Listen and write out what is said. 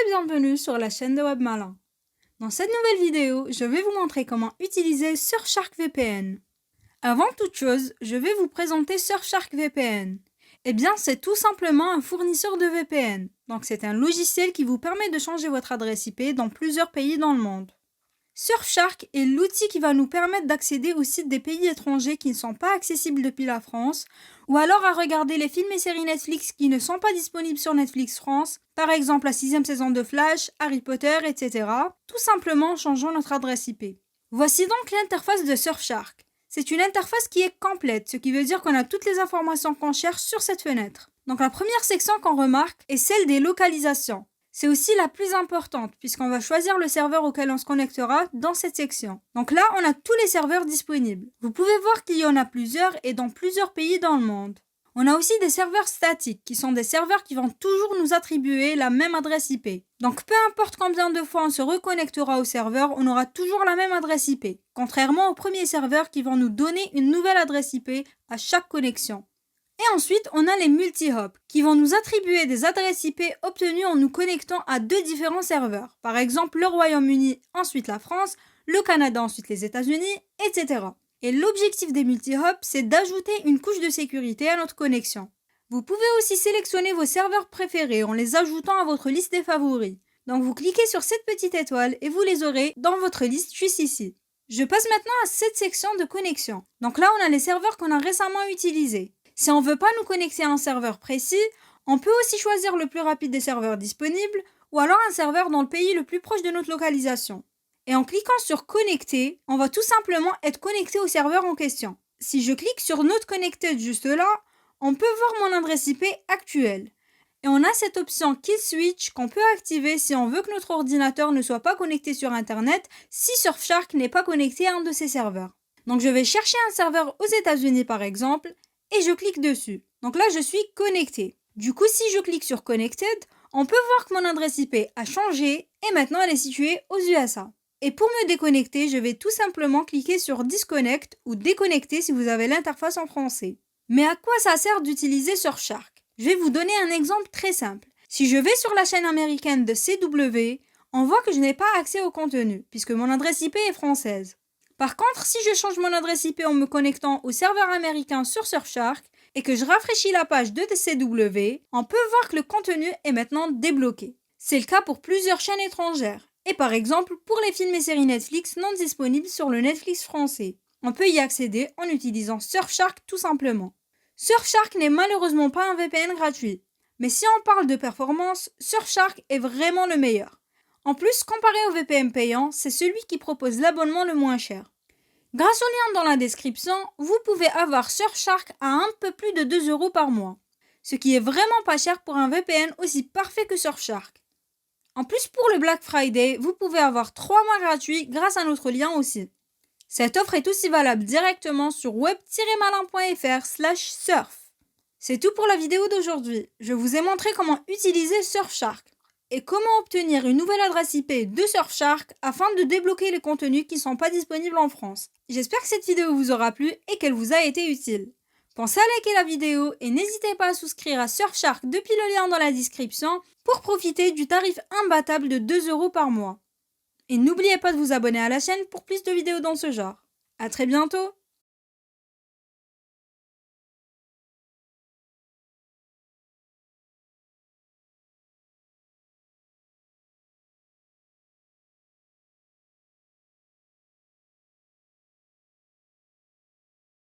bienvenue sur la chaîne de Web Malin. Dans cette nouvelle vidéo, je vais vous montrer comment utiliser Surfshark VPN. Avant toute chose, je vais vous présenter Surfshark VPN. Eh bien, c'est tout simplement un fournisseur de VPN. Donc c'est un logiciel qui vous permet de changer votre adresse IP dans plusieurs pays dans le monde. Surfshark est l'outil qui va nous permettre d'accéder aux sites des pays étrangers qui ne sont pas accessibles depuis la France, ou alors à regarder les films et séries Netflix qui ne sont pas disponibles sur Netflix France, par exemple la 6e saison de Flash, Harry Potter, etc., tout simplement en changeant notre adresse IP. Voici donc l'interface de Surfshark. C'est une interface qui est complète, ce qui veut dire qu'on a toutes les informations qu'on cherche sur cette fenêtre. Donc la première section qu'on remarque est celle des localisations. C'est aussi la plus importante puisqu'on va choisir le serveur auquel on se connectera dans cette section. Donc là, on a tous les serveurs disponibles. Vous pouvez voir qu'il y en a plusieurs et dans plusieurs pays dans le monde. On a aussi des serveurs statiques qui sont des serveurs qui vont toujours nous attribuer la même adresse IP. Donc peu importe combien de fois on se reconnectera au serveur, on aura toujours la même adresse IP. Contrairement aux premiers serveurs qui vont nous donner une nouvelle adresse IP à chaque connexion. Et ensuite, on a les multi-hops qui vont nous attribuer des adresses IP obtenues en nous connectant à deux différents serveurs. Par exemple, le Royaume-Uni, ensuite la France, le Canada, ensuite les États-Unis, etc. Et l'objectif des multi-hops, c'est d'ajouter une couche de sécurité à notre connexion. Vous pouvez aussi sélectionner vos serveurs préférés en les ajoutant à votre liste des favoris. Donc vous cliquez sur cette petite étoile et vous les aurez dans votre liste juste ici. Je passe maintenant à cette section de connexion. Donc là, on a les serveurs qu'on a récemment utilisés. Si on ne veut pas nous connecter à un serveur précis, on peut aussi choisir le plus rapide des serveurs disponibles ou alors un serveur dans le pays le plus proche de notre localisation. Et en cliquant sur Connecter, on va tout simplement être connecté au serveur en question. Si je clique sur Not Connected juste là, on peut voir mon adresse IP actuelle. Et on a cette option Kill Switch qu'on peut activer si on veut que notre ordinateur ne soit pas connecté sur Internet si Surfshark n'est pas connecté à un de ses serveurs. Donc je vais chercher un serveur aux États-Unis par exemple, et je clique dessus. Donc là, je suis connecté. Du coup, si je clique sur Connected, on peut voir que mon adresse IP a changé et maintenant elle est située aux USA. Et pour me déconnecter, je vais tout simplement cliquer sur Disconnect ou Déconnecter si vous avez l'interface en français. Mais à quoi ça sert d'utiliser Surfshark? Je vais vous donner un exemple très simple. Si je vais sur la chaîne américaine de CW, on voit que je n'ai pas accès au contenu puisque mon adresse IP est française. Par contre, si je change mon adresse IP en me connectant au serveur américain sur Surfshark et que je rafraîchis la page de DCW, on peut voir que le contenu est maintenant débloqué. C'est le cas pour plusieurs chaînes étrangères. Et par exemple, pour les films et séries Netflix non disponibles sur le Netflix français. On peut y accéder en utilisant Surfshark tout simplement. Surfshark n'est malheureusement pas un VPN gratuit. Mais si on parle de performance, Surfshark est vraiment le meilleur. En plus, comparé au VPN payant, c'est celui qui propose l'abonnement le moins cher. Grâce au lien dans la description, vous pouvez avoir Surfshark à un peu plus de 2 € par mois, ce qui est vraiment pas cher pour un VPN aussi parfait que Surfshark. En plus, pour le Black Friday, vous pouvez avoir 3 mois gratuits grâce à notre lien aussi. Cette offre est aussi valable directement sur web-malin.fr/surf. C'est tout pour la vidéo d'aujourd'hui. Je vous ai montré comment utiliser Surfshark et comment obtenir une nouvelle adresse IP de Surfshark afin de débloquer les contenus qui ne sont pas disponibles en France. J'espère que cette vidéo vous aura plu et qu'elle vous a été utile. Pensez à liker la vidéo et n'hésitez pas à souscrire à Surfshark depuis le lien dans la description pour profiter du tarif imbattable de 2 € par mois. Et n'oubliez pas de vous abonner à la chaîne pour plus de vidéos dans ce genre. À très bientôt!